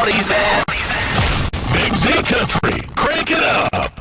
party's at. Big Z Country, crank it up.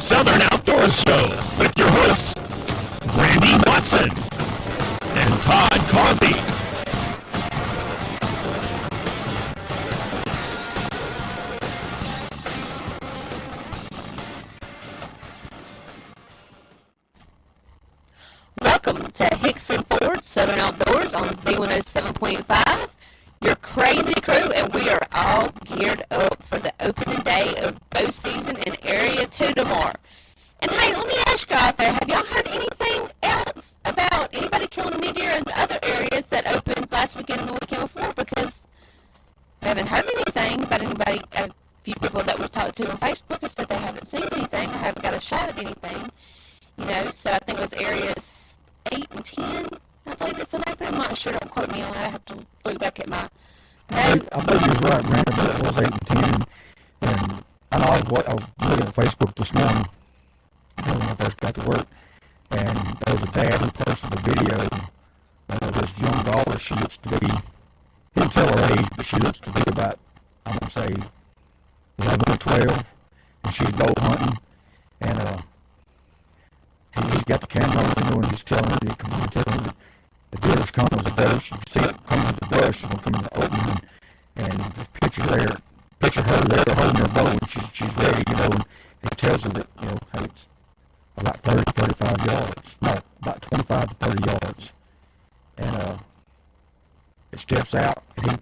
Southern Outdoors Show with your hosts, Randy Watson and Todd Causey. Welcome to Hickson Ford Southern Outdoors Outdoors on Z107.5, your crazy crew, and we are all geared up for the opening day of bow season in Area 2 tomorrow. And hey, let me ask y'all out there, have y'all heard anything else about anybody killing mule deer in the other areas that opened last weekend and the weekend before? Because we haven't heard anything about anybody. A few people that we've talked to on Facebook have said they haven't seen anything or haven't got a shot at anything. So I think it was areas 8 and 10. I believe it's an open. I'm not sure. Don't quote me on it. I have to look back at my notes. I think he was right, Brandon, but it was 8 and 10. And I know I was looking at Facebook this morning when I first got to work, and there was a dad who posted a video of this young daughter. She looks to be, he didn't tell her age, but she looks to be about, I'm going to say, 11 or 12, and she's bow hunting, and he's got the camera on, and he's telling her, the deer was coming as a brush. You can see it coming with the brush, and come in the opening, and picture her there holding her bow, and she's ready, and it tells her that, hey, it's about 30, 35 yards, no, about 25 to 30 yards, and it steps out, and he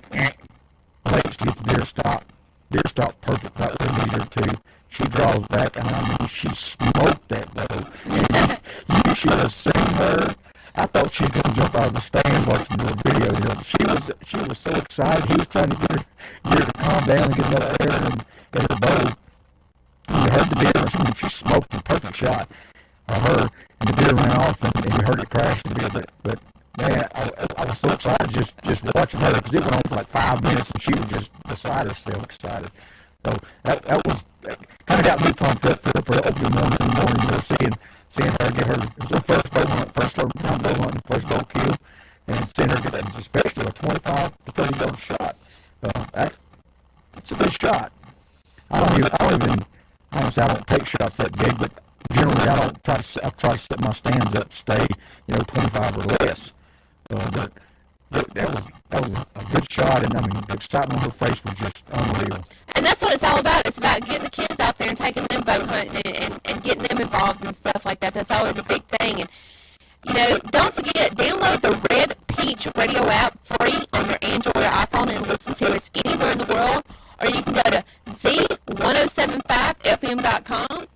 waits to get the deer stopped. Deer stopped perfect, right where he needed her to. She draws back, and I mean, she smoked that bow. And you should have seen her. I thought she was going to jump out of the stand watching the video. She was so excited. He was trying to get her to calm down and get up there and her bow. And you heard the deer. I mean, she smoked a perfect shot of her, and the deer ran off, and you heard it crash the deer. But man, I was so excited just watching her, because it went on for like 5 minutes, and she was just beside herself excited. So that kind of got me pumped up for the opening morning, seeing her get her, it was her first bow hunt, first time bow hunting, first bow kill, and seeing her get that, especially a 25 to 30 yard shot. That's a good shot. I don't say I don't take shots that big, but generally I try to set my stands up to stay, 25 or less. But that was a good shot, and I mean, the excitement on her face was just unreal. And that's what it's all about. It's about getting the kids out there and taking them bow hunting and getting them involved and stuff like that. That's always a big thing. And, don't forget, download the Red Peach radio app free on your Android or iPhone and listen to us anywhere in the world. Or you can go to z1075fm.com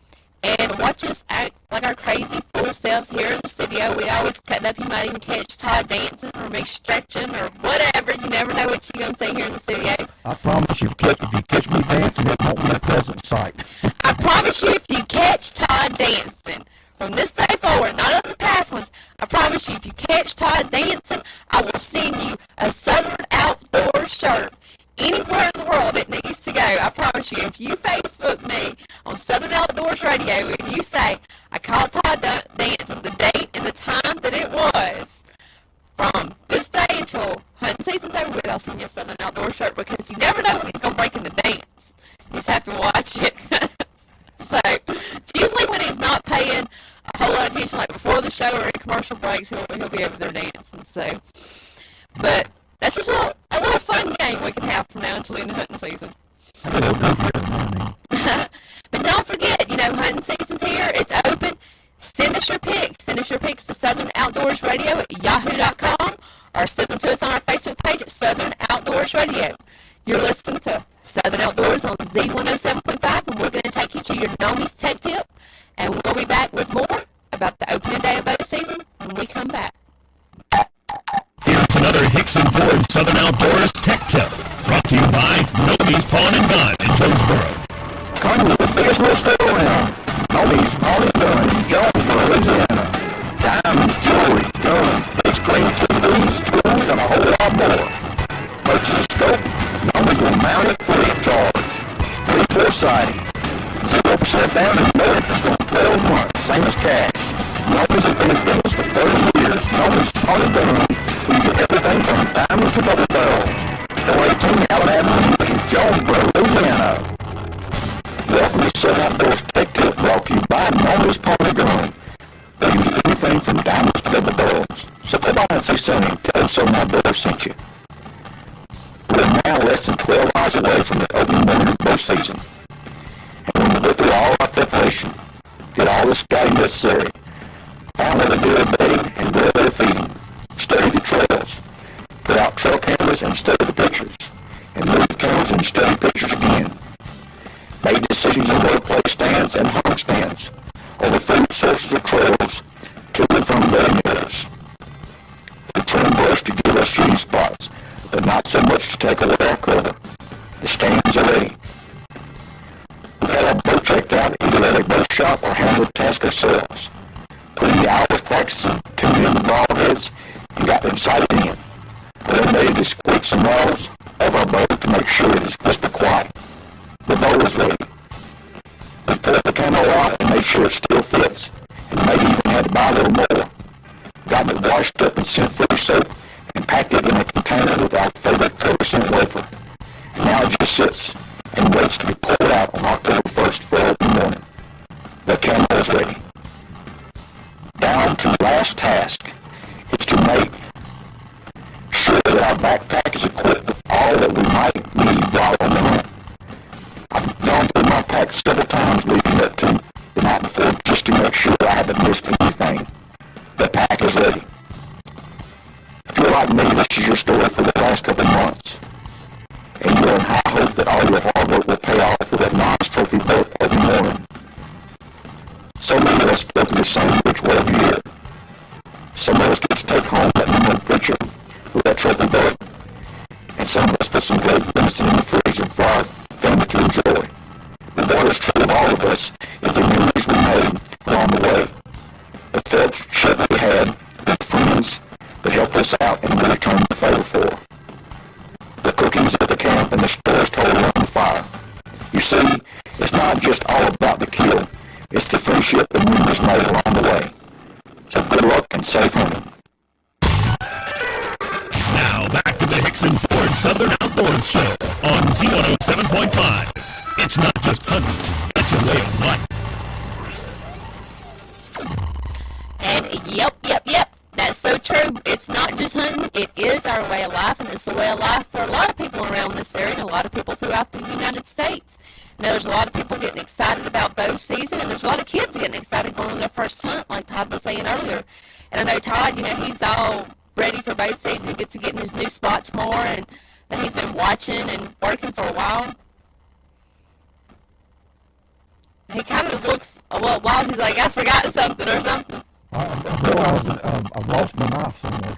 and watch us act like our crazy fool selves here in the studio. We always cut up. You might even catch Todd dancing or me stretching or whatever. You never know what you're going to see here in the studio. I promise you, if you catch me dancing, it won't be a pleasant sight. I promise you, if you catch Todd dancing from this day forward, not of the past ones, I promise you, if you catch Todd dancing, I will send you a Southern Outdoor shirt. Anywhere in the world it needs to go. I promise you, if you Facebook me on Southern Outdoors Radio and you say, I caught Todd dancing, the date and the time that it was, from this day until hunting season's over with, I'll send you a Southern Outdoors shirt, because you never know when he's going to break into dance. You just have to watch it. So, usually when he's not paying a whole lot of attention, like before the show or in commercial breaks, he'll be over there dancing. So, but that's just a little fun game we can have from now until the end of hunting season. But don't forget, hunting season's here. It's open. Send us your pics. Send us your pics to Southern Outdoors Radio at yahoo.com, or send them to us on our Facebook page at Southern Outdoors Radio. You're listening to Southern Outdoors on Z107.5, and we're going to take you to your Nomies Tech Tip, and we'll be back with more about the opening day of bow season when we come back. Here's another Hickson Ford Southern Outdoors Tech Tip, brought to you by Nomies Pawn and Gun in Jonesboro. Come to the biggest real estate around. Nomies Pawn and Gun in Jonesboro, Louisiana. Diamonds, jewelry, guns, base grade TVs, tools, and a whole lot more. Purchase a scope, Nomies will mount it free of charge. Free for sighting. 0% down and no interest on 12 months, same as cash. Nomies have been in business for 30 years. Nomies Pawn and Gun. We get everything from diamonds to double barrels. 418 Allen Avenue in Jonesboro, Louisiana. Welcome to Southern Outdoors Tech Tip, brought to you by Nomies Pawn and Gun. They can get anything from diamonds to double barrels. So come on and say something and tell them Southern Outdoors sent you. We're now less than 12 hours away from the opening morning of bow season. And when we go through all our preparation, get all the scouting necessary, find where the deer are bedding and where they're feeding, study the trails, out trail cameras and study the pictures, and move cameras and study pictures again. Made decisions on where to place stands and hung stands over food sources or trails to and from bedding areas. We trimmed brush to give us shooting spots, but not so much to take away our cover. The stands are ready. We had our bow checked out either at a bow shop or handled the task ourselves. Put in the hours practicing, tuned in the broadheads, and got them sighted in. Eliminated the squeaks and rattles of our bow to make sure it is whisper quiet. The bow is ready. We pulled the camo out and made sure it still fits, and maybe even had to buy a little more. Got it washed up in scent-free soap and packed it in a container with our favorite cover scent wafer. And now it just sits and waits to be pulled out on October 1st for open morning. The camo is ready. Down to the last task. It's to make sure that our backpack is equipped with all that we might need while on the hunt. I've gone through my pack several times leading up to the night before just to make sure I haven't missed anything. The pack is ready. If you're like me, this is your story for the last couple months, and you're in high hope that all your hard work will pay off with that nice trophy boat every morning. So many of us go through the same ritual every year. Some of us get to take home that memorable picture with that trophy boat, and some of us put some great venison in the freezer for our family to enjoy. But what is true of all of us is the memories we made along the way. The fellowship we had with friends that helped us out and we returned the favor for. The cookings at the camp and the stories told around the fire. You see, it's not just all about the kill. It's the friendship and memories made along the way. So good luck and safe hunting. Now back to the Hickson Ford Southern Outdoors Show on Z107.5. It's not just hunting, it's a way of life. And yep. That's so true. It's not just hunting. It is our way of life, and it's a way of life for a lot of people around this area and a lot of people throughout the United States. Now, there's a lot of people getting excited about bow season, and there's a lot of kids getting excited going on their first hunt, like Todd was saying earlier. And I know Todd, he's all ready for bow season. He gets to get in his new spots more, and that he's been watching and working for a while. He kind of looks a little wild. He's like, I forgot something or something. I realized that I've lost my knife somewhere.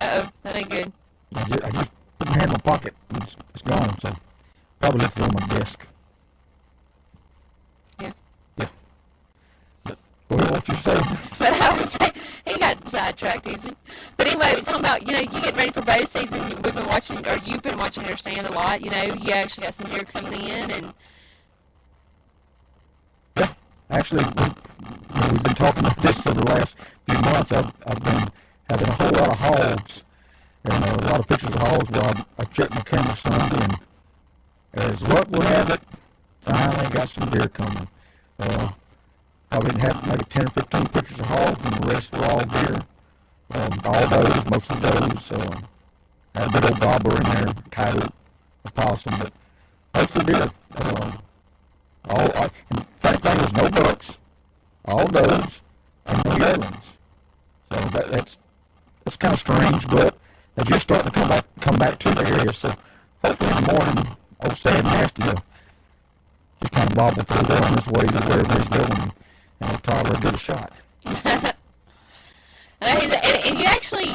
Uh-oh, that ain't good. I just didn't have my pocket. It's gone, so probably left it on my desk. Yeah. But go ahead, what you say. But I was saying, he got sidetracked easy. But anyway, we're talking about, you get ready for bow season. We've been watching, or you've been watching your stand a lot. You actually got some deer coming in, and yeah, actually, we've been talking about this for the last few months. I've been having a whole lot of hogs, and a lot of pictures of hogs where I checked my camera some, and as luck will have it, finally got some deer coming. I didn't have maybe 10 or 15 pictures of hogs, and the rest were all deer. All those, most of those. Had a big old gobbler in there, coyote, a possum, but mostly deer. And funny thing was no bucks, all does, and no yearlings. So that's kind of strange, but they're just starting to come back to the area. So hopefully in the morning, old Sam Nasty will just kind of bobble through there on his way to wherever he's going, and he'll probably get a shot. And you actually,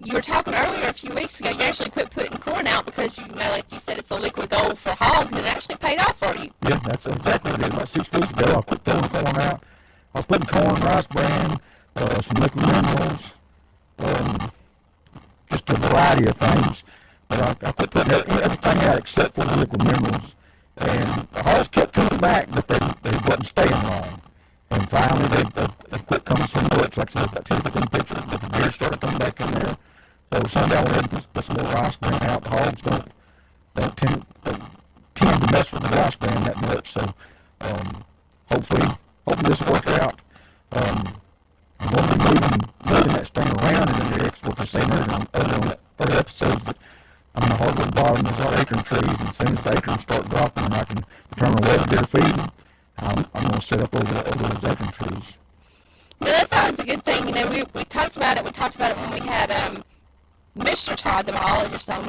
you were talking earlier a few weeks ago, you actually quit putting corn out because, like you said, it's a liquid gold for hogs, and it actually paid off for you. Yeah, that's exactly what it is. About 6 weeks ago, I quit throwing corn out. I was putting corn, rice bran, some liquid minerals, just a variety of things. But I quit putting everything out except for the liquid minerals. And the hogs kept coming back, but they wasn't staying long. And finally, they quit coming so much. Like I said, about 10 or 15 pictures, but the deer started coming back in there. So Sunday, I went ahead and put some more rice bran out. The hogs don't tend to mess with the rice bran that much. So hopefully this will work out. I'm going to be moving that stand around in the next, what I was saying earlier on other episodes, that I'm in a hardwood bottom. There's a lot of acorn trees, and as soon as the acorns start dropping and I can determine where the deer are feeding, I'm going to set up over those acorn trees. That's always a good thing. We talked about it. We talked about it when we had Mr. Todd, the biologist, on,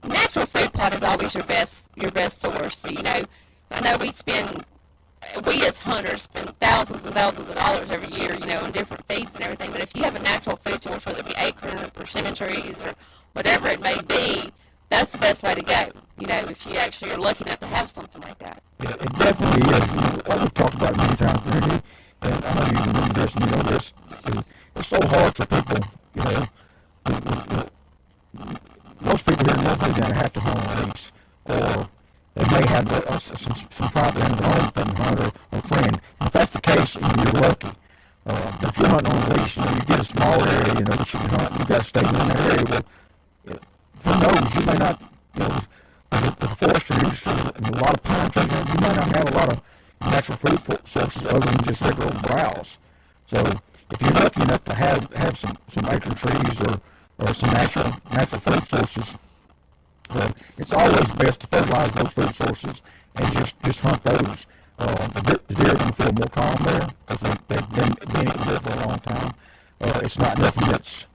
natural food plot is always your best source. I know we as hunters spend thousands and thousands of dollars every year, on different feeds and everything. But if you have a natural food source, whether it be acorn or persimmon trees or whatever it may be, that's the best way to go. If you actually are lucky enough to have something like that. Yeah, it definitely is. Like we've talked about many times, Randy, and I know you can do this, and you know this. It's so hard for people, most people here in North Louisiana have to hunt on lease, or they may have some property on their own from a hunter or friend. If that's the case, you're lucky. But if you're hunting on a lease, you get a small area, that you can hunt, you've got to stay in that area. Well, who knows? You may not, with the forestry industry and a lot of pine trees, you might not have a lot of natural food sources other than just regular browse. So if you're lucky enough to have some acorn trees or some natural food sources, it's always best to fertilize those food sources and just hunt those. The deer are going to feel more calm there because they've been eating there for a long time. It's not nothing that's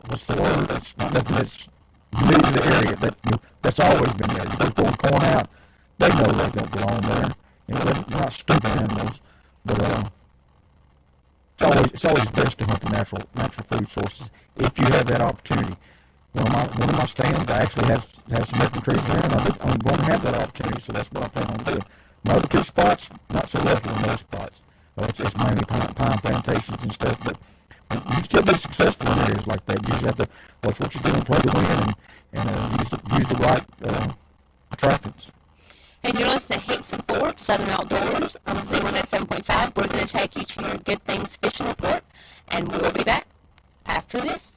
what's the word? It's not nothing that's new to the area. That's always been there. You just pull the corn out, they know they don't belong there. They're not stupid animals, but it's always best to hunt the natural food sources if you have that opportunity. One of my stands, I actually have some acorn trees there, and I'm going to have that opportunity, so that's what I plan on doing. My other two spots, not so lucky on those spots. It's mainly pine plantations and stuff, but you can still be successful in areas like that. You just have to watch what you're doing, play the wind, and use the right attractants. And you're listening to Hickson Ford, Southern Outdoors on Z107.5. We're going to take you to your Good Things Fishing Report, and we'll be back after this.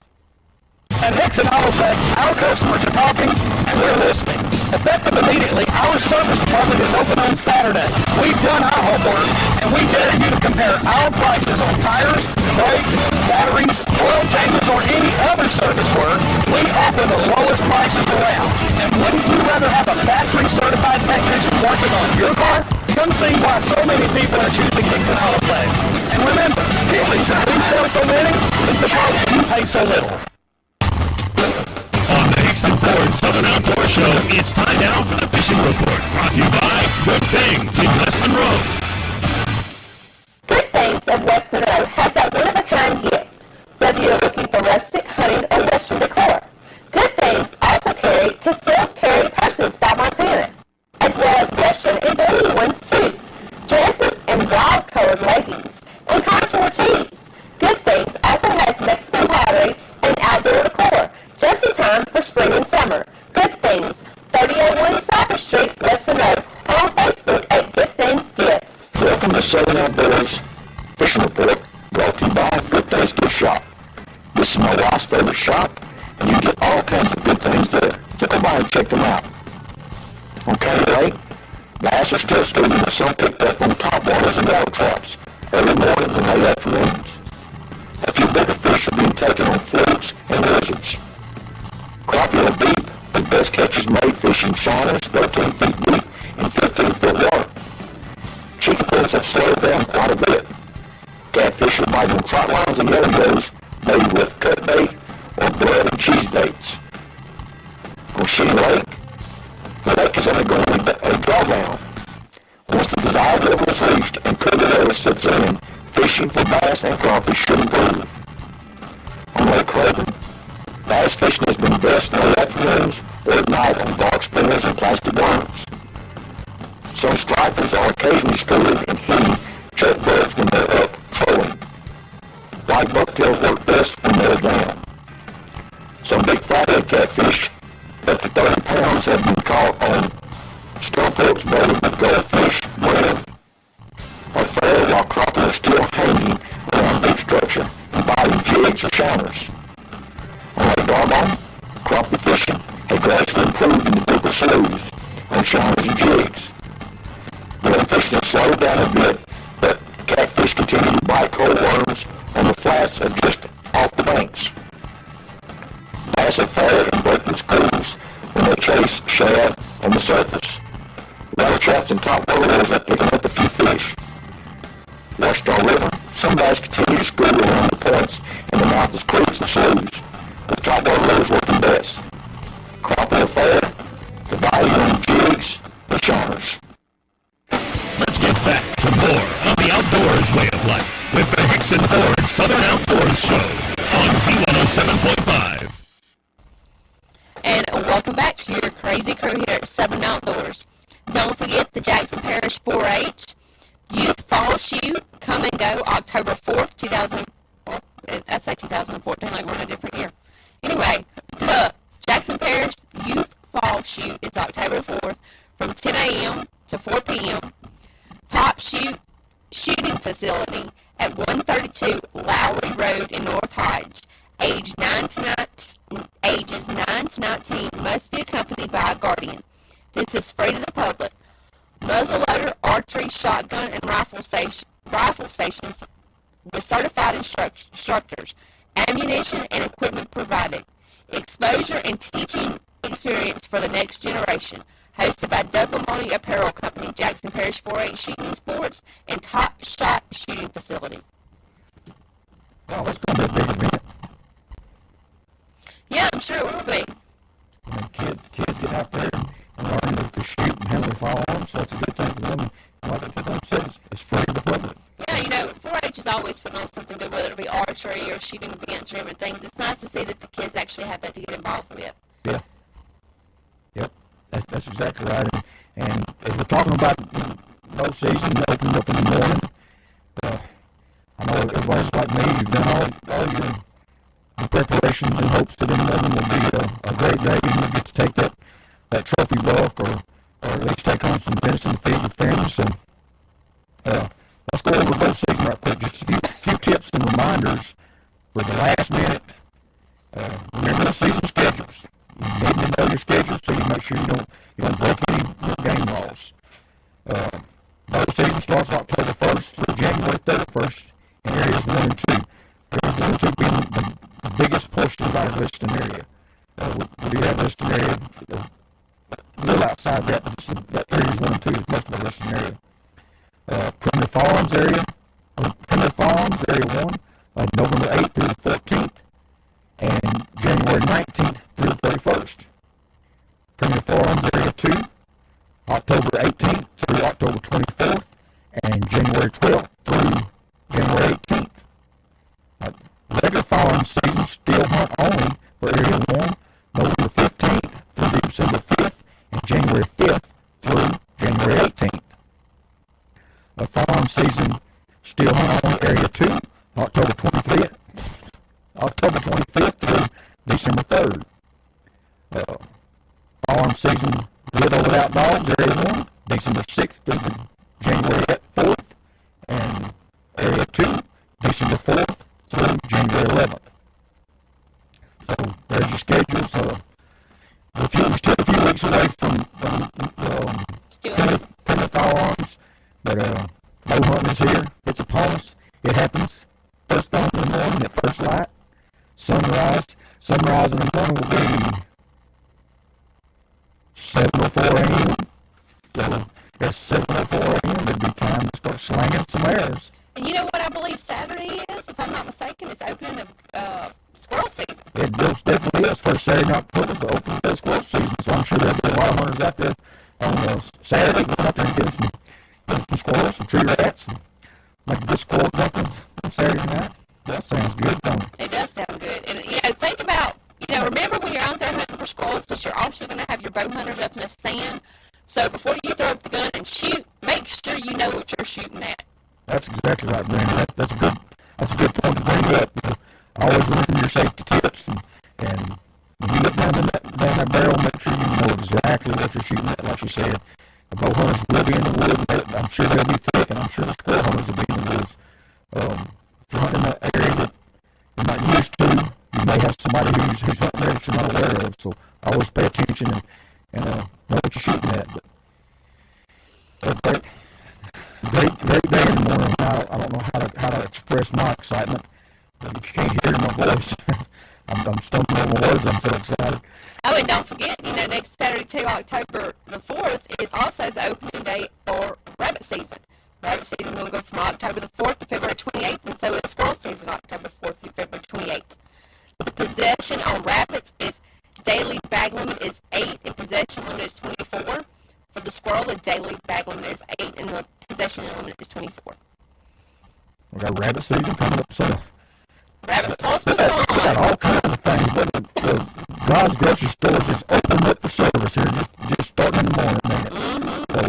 At Hickson Holopex, our customers are talking and we're listening. Effective immediately, our service department is open on Saturday. We've done our homework and we dare you to compare our prices on tires, brakes, batteries, oil changes, or any other service work. We offer the lowest prices around. And wouldn't you rather have a factory-certified technician working on your car? Come see why so many people are choosing Hickson Holopex. And remember, the reason we sell so many is because you pay so little. On the Hickson Ford Southern Outdoor Show, it's time now for the Fishing Report, brought to you by Good Things in West Monroe. Good Things of West Monroe has that one-of-a-kind gift, whether you're looking for rustic, hunting, or western decor. Good Things also concealed carry purses by Montana, as well as western and booty ones too, dresses and wild-colored leggings, and contour tees. Good Things also has Mexican pottery and outdoor decor, just in time for spring and summer. Good Things, 3001 Cypress Street, West Monroe, or on Facebook at Good Things Gifts. Welcome to Southern Outdoors Fishing Report, brought to you by Good Things Gift Shop. This is my wife's favorite shop, and you get all kinds of good things there. So come by and check them out. On County Lake, bass are still screaming and some picked up on top waters and rattle traps early mornings and late afternoons. A few bigger fish are being taken on flukes and lizards. Crappie or beep, the best catches made fishing shiners 13 feet deep in 15-foot water. Chicken pools have slowed down quite a bit. Catfish are biting on trot lines and yo-yos made with cut bait or blood and cheese baits. On Sheen Lake, the lake is undergoing a drawdown. Once the desired level is reached and cooler air sets in, fishing for bass and crappie should improve. On Lake Craven, bass fishing has been best in the afternoons or at night on bark spinners and plastic worms. Some stripers are occasionally schooling and hitting choke birds when they're up trolling. White bucktails work best when they're down. Some big flathead catfish up to 30 pounds have been caught on stump hooks baited with goldfish, brim, or fair while crappie are still hanging around big structure and biting jigs or shiners. On Lake Darbon, crappie fishing has gradually improved in the deeper sloughs on shiners and jigs. Brim fishing has slowed down a bit, but catfish continue to bite cold worms on the flats or just off the banks. Bass are fair and break in schools when they chase shad on the surface. Rattle traps and top water are picking up a few fish. Washita River, some bass continue to school around the points in the mouth is creeks and sloughs, with topwater lures working best. Crappie are fair, the value in jigs, the shiners. Let's get back to more of the outdoors way of life with the Hickson Ford Southern Outdoors Show on Z107.5. And welcome back to your crazy crew here at Southern Outdoors. Don't forget the Jackson Parish 4-H Youth Fall Shoot, come and go October 4th, 2014, like we're in a different year. Anyway, the Jackson Parish Youth Fall Shoot is October 4th from 10 a.m. to 4 p.m. Top Shooting Facility at 132 Lowry Road in North Hodge. Ages 9 to 19 must be accompanied by a guardian. This is free to the public. Muzzleloader, archery, shotgun, and rifle stations with certified instructors. Ammunition and equipment provided. Exposure and teaching experience for the next generation. Hosted by Double Money Apparel Company, Jackson Parish 4-H Shooting Sports, and Top Shot Shooting Facility. Well, that's going to be a big event. Yeah, I'm sure it will be. I mean, kids get out there and learn to shoot and handle their firearms, so it's a good thing for them. And like I said, it's free to the public. Yeah, 4-H is always putting on something good, whether it be archery or shooting events or different things. It's nice to see that the kids actually have that to get involved with. Yeah. Yep. That's exactly right. And as we're talking about bow season opening up in the morning, I know everybody's like me. You've done all your preparations in hopes that in morning will be a great day, and you get to take that trophy buck or at least take on some venison to feed the family. So let's go over bow season right quick. Just a few tips and reminders for the last minute. Remember the season schedules. You need to know your schedule so you make sure you don't break any game laws. Bow season starts October 1st through January 31st in areas 1 and 2. Areas 1 and 2 being the biggest portion of our listing area. We do have listing area a little outside that, but that areas 1 and 2 is most of the listing area. Primitive Farms area 1, November 8th through the 14th, and January 19th through the 31st. Primitive Farms area 2, October 18th through October 24th, and January 12th through January 18th. Regular firearm season still hunt only for area 1, November 15th through December 5th, and January 5th through January 18th. Firearm season still hunt only area 2, October 25th through December 3rd. Firearm season with or without dogs, area 1, December 6th through January 4th, and area 2, December 4th through January 11th. So there's your schedules. We're still a few weeks away from primitive firearms, but bow hunting is here. It's upon us. It happens first thing in the morning at first light. Sunrise in the morning will be 7:04 a.m. So at 7:04 a.m. it'll be time to start slanging some arrows. And you know what I believe Saturday is? If I'm not mistaken, it's opening of squirrel season. It definitely is. First Saturday in October is the opening of the squirrel season. So I'm sure there'll be a lot of hunters out there on Saturday going out there and getting some squirrels, some tree rats, and make a good squirrel dumplings on Saturday night. That sounds good, don't it? It does sound good. And, think about, remember when you're out there hunting for squirrels, because you're also going to have your bow hunters up in the stand. So before you throw up the gun and shoot, make sure you know what you're shooting at. That's exactly right, Brandon. That's a good point to bring up. Always remember your safety tips, and when you look down that barrel, make sure you know exactly what you're shooting at. Like you said, the bow hunters will be in the woods. I'm sure they'll be thick, and I'm sure the squirrel hunters will be in the woods. If you're hunting in that area that you're not used to, you may have somebody who's hunting there that you're not aware of. So always pay attention and know what you're shooting at. But great day in the morning. I don't know how to express my excitement. But if you can't hear my voice, I'm stumbling over my words. I'm so excited. Oh, and don't forget, next Saturday too, October the 4th, is also the opening day for rabbit season. Rabbit season will go from October the 4th to February 28th, and so is squirrel season, October 4th through February 28th. The possession on rabbits is daily bag limit is 8 and possession limit is 24. For the squirrel, the daily bag limit is 8 and the possession limit is 24. We got rabbit season coming up soon. Rabbit sauce with We got fun. all kinds of things. But the God's grocery store just opened up for service here, just starting in the morning, ain't it? So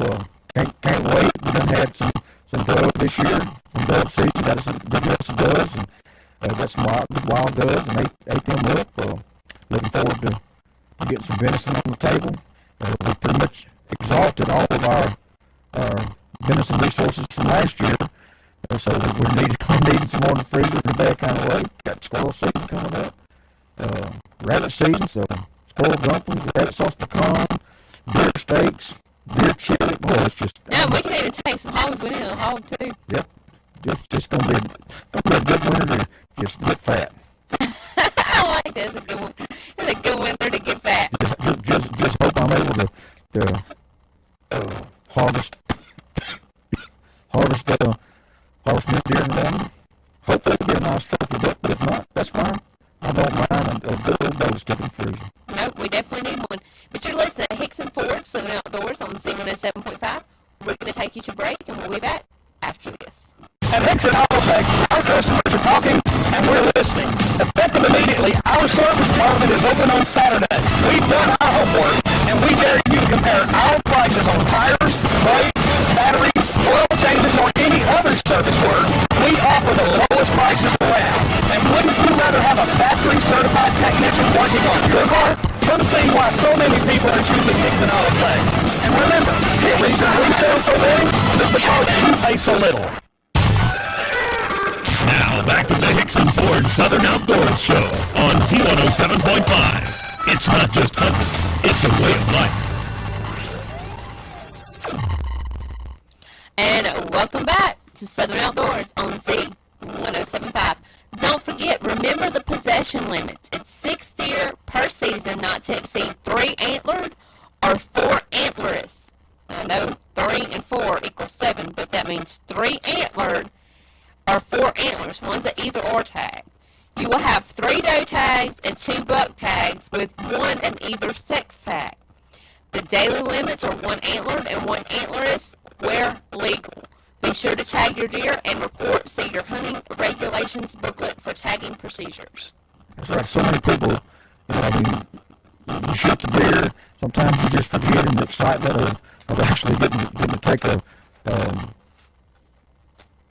can't wait. We done had some dove this year, some dove season. Got some good mess of doves, and got some wild doves, and ate them up. Looking forward to getting some venison on the table. We pretty much exhausted all of our venison resources from last year. So we're needing some more in the freezer in a bad kind of way. Got squirrel season coming up. Rabbit season, so squirrel dumplings, rabbit sauce pecan, deer steaks, deer chili. Boy, it's just... No, we can even take some hogs. We need a hog, too. Yep. Just gonna be a good winter to just get fat. I like that. It's a good one. It's a good winter to get fat. Just hope I'm able to harvest meat deer in the morning. Hopefully it'll be a nice trophy buck, but if not, that's fine. I don't mind a good old doe stick in the freezer. Nope, we definitely need one. But you're listening to Hicks and Forbes Living Outdoors on Z107.5. We're going to take you to break, and we'll be back after this. At Hickson Autotex, our customers are talking and we're listening. Effective immediately, our service department is open on Saturday. We've done our homework and we dare you to compare our prices on tires, brakes, batteries, oil changes, or any other service work. We offer the lowest prices around. And wouldn't you rather have a factory-certified technician working on your car? Come see why so many people are choosing Hickson Autotex. And remember, the reason we sell so many is because you pay so little. Now back to the Hickson Ford Southern Outdoors Show on Z107.5. It's not just hunting, it's a way of life. And welcome back to Southern Outdoors on Z107.5. Don't forget, remember the possession limits. It's 6 deer per season, not to exceed 3 antlered or 4 antlerous. I know 3 and 4 equals 7, but that means 3 antlered or 4 antlers. One's an either or tag. You will have 3 doe tags and 2 buck tags with 1 an either sex tag. The daily limits are 1 antlered and 1 antlerous where legal. Be sure to tag your deer and report. See your hunting regulations booklet for tagging procedures. That's right. So many people, you shoot the deer. Sometimes you just forget in the excitement of actually getting to take a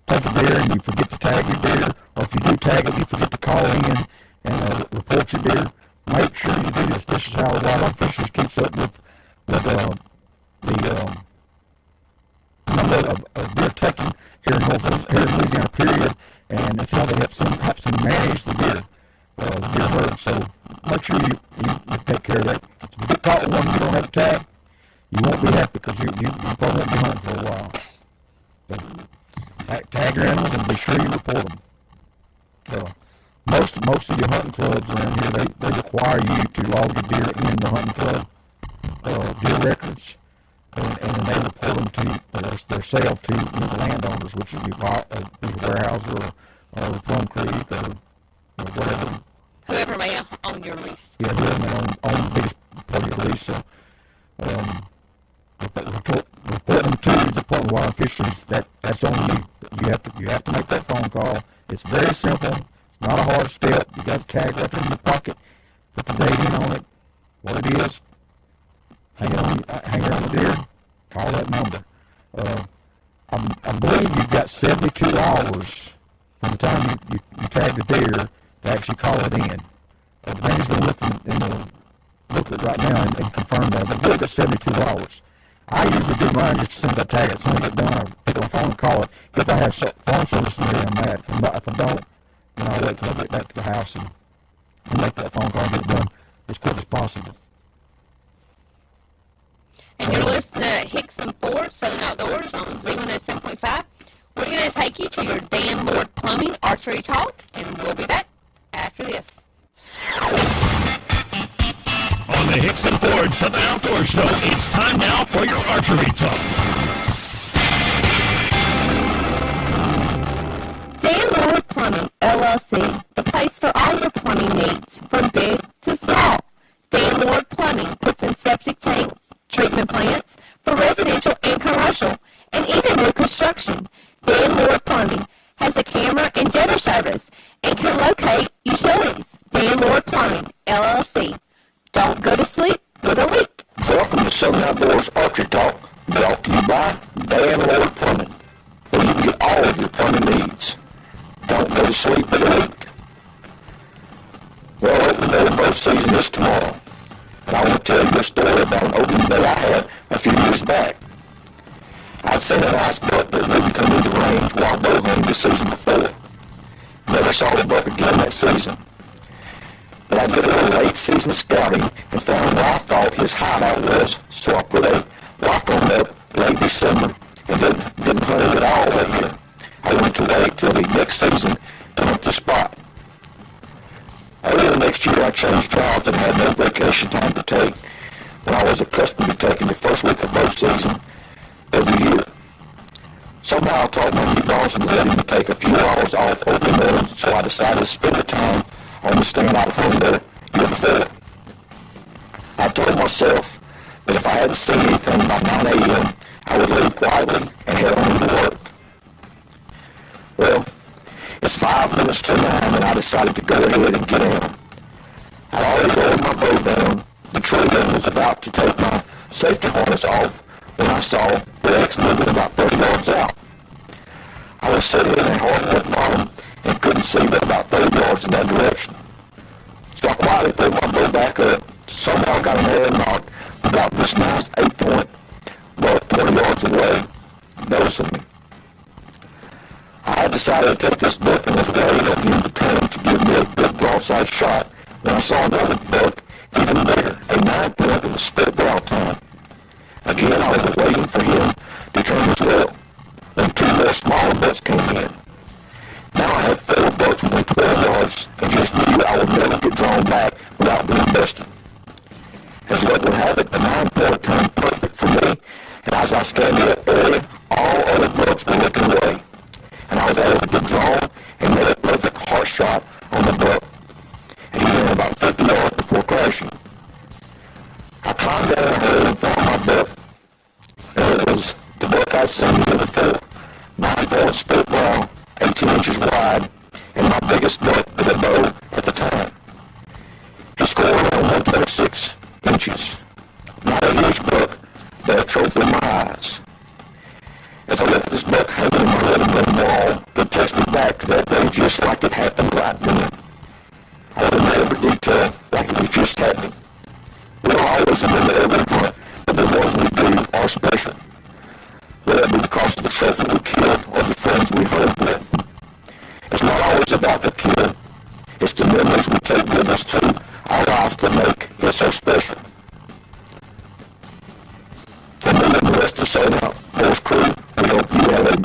deer and you forget to tag your deer, or if you do tag it, you forget to call in and report your deer. Make sure you do this. This is how the wildlife fisheries keeps up with the number of deer taken here in Louisiana, period, and it's how they helps them manage the deer herd. So make sure you take care of that. If you get caught with one and you don't have a tag, you won't be happy because you probably won't be hunting for a while. So, tag your animals and be sure you report them. Most of your hunting clubs around here, they require you to log your deer in the hunting club deer records, and then they report them to themselves to the landowners, which would be Weyerhaeuser or Plum Creek or whatever. Whoever may own your lease. Yeah, whoever may own the biggest part of your lease. So, report them to the Department of Wildlife Fisheries. That's on you. You have to make that phone call. It's very simple. It's not a hard step. You got the tag right there in your pocket. Put the date in on it. What it is. Hang it on the deer. Call that number. I believe you've got 72 hours from the time you tag the deer to actually call it in. Randy's going to look in the booklet right now and confirm that. But we've got 72 hours. I usually do mine just as soon as I tag it. As soon as I get done, I pick up my phone and call it. If I have phone service near, I'm mad. If I don't, then I'll wait till I get back to the house and make that phone call and get it done as quick as possible. And you're listening to Hicks and Ford Southern Outdoors on Z107.5. We're going to take you to your Dan Lord Plumbing Archery Talk, and we'll be back after this. On the Hicks and Ford Southern Outdoors Show, it's time now for your archery talk. Plumbing, LLC, the place for all your plumbing needs, from big to small. Dan Lord Plumbing puts in septic tanks, treatment plants for residential and commercial, and even new construction. Dan Lord Plumbing has a camera and jetter service and can locate utilities. Dan Lord Plumbing, LLC. Don't go to sleep with a leak. Welcome to Southern Outdoors Archery Talk, brought to you by Dan Lord Plumbing, where you can get all of your plumbing needs. Don't go to sleep with a leak. Well, open day bow season is tomorrow, and I want to tell you a story about an opening day I had a few years back. I'd seen a nice buck that didn't come into range while bow hunting the season before. Never saw the buck again that season. But I did a little late season scouting and found where I thought his hideout was, so I put a lock on up late December and didn't hunt it at all that year. I went to wait till the next season to hunt the spot. Early the next year I changed jobs and had no vacation time to take when I was accustomed to taking the first week of bow season every year. Somehow I taught my new boss and let him take a few hours off opening mornings, so I decided to spend the time on the stand I'd hunted there year before. I told myself that if I hadn't seen anything by 9 a.m., I would leave quietly and head on into work. Well, it's 5 minutes to 9 and I decided to go ahead and get in. I'd already lowered my bow down. The trigger was about to take my safety harness off when I saw the X moving about 30 yards out. I was sitting in a hardwood bottom and couldn't see but about 30 yards in that direction. So I quietly put my bow back up, somehow got an air knock about this nice 8-point buck 20 yards away, noticing me. I had decided to take this buck and was waiting on him to turn to give me a good broadside shot when I saw another buck, even bigger, a 9-point with a split brow time. Again, I was waiting for him to turn as well, when 2 more smaller bucks came in. Now I had 4 bucks within 12 yards and just knew I would never get drawn back without being bested. As luck would have it, the 9-point turned perfect for me, and as I scanned the area, all other bucks were looking away, and I was able to get drawn and made a perfect heart shot on the buck, and he ran about 50 yards before crashing. I climbed down a hole and found my buck, and it was the buck I'd seen the year before, 9-point split brow, 18 inches wide, and my biggest buck with a bow at the time. He scored around 126 inches. Not a huge buck, but a trophy in my eyes. As I looked at this buck hanging in my living room wall, it takes me back to that day just like it happened right then. I remember every detail like it was just happening. We don't always remember every hunt, but the ones we do are special. Whether it be because of the trophy we killed or the friends we hunted with. It's not always about the kill. It's the memories we take with us through our lives that make it so special. For me and the rest of the Southern Outdoors crew, we hope you have a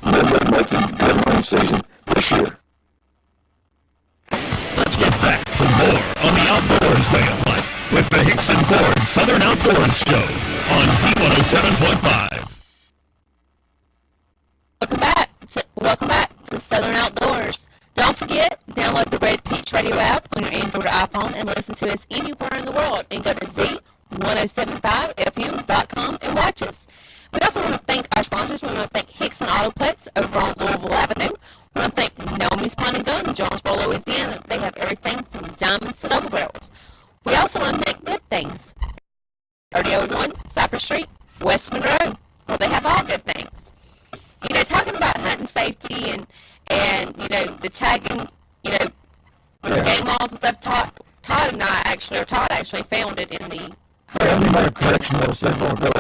memory-making good hunting season this year. Let's get back to more on the Outdoors Way of Life with the Hickson Ford Southern Outdoors Show on Z107.5. Welcome back to Southern Outdoors. Don't forget, download the Red Peach Radio app on your Android or iPhone and listen to us anywhere in the world. And go to Z1075FM.com and watch us. We also want to thank our sponsors. We want to thank Hickson Autoplex over on Louisville Avenue. We want to thank Naomi's Pond and Gun in Jonesboro, Louisiana. They have everything from diamonds to double barrels. We also want to thank Good Things, 3001 Cypress Street, West Monroe. Well, they have all good things. You know, talking about hunting safety and you know, the tagging, you know, game laws and stuff, Todd actually found it in the... Yeah, let me make a correction that I said a while ago.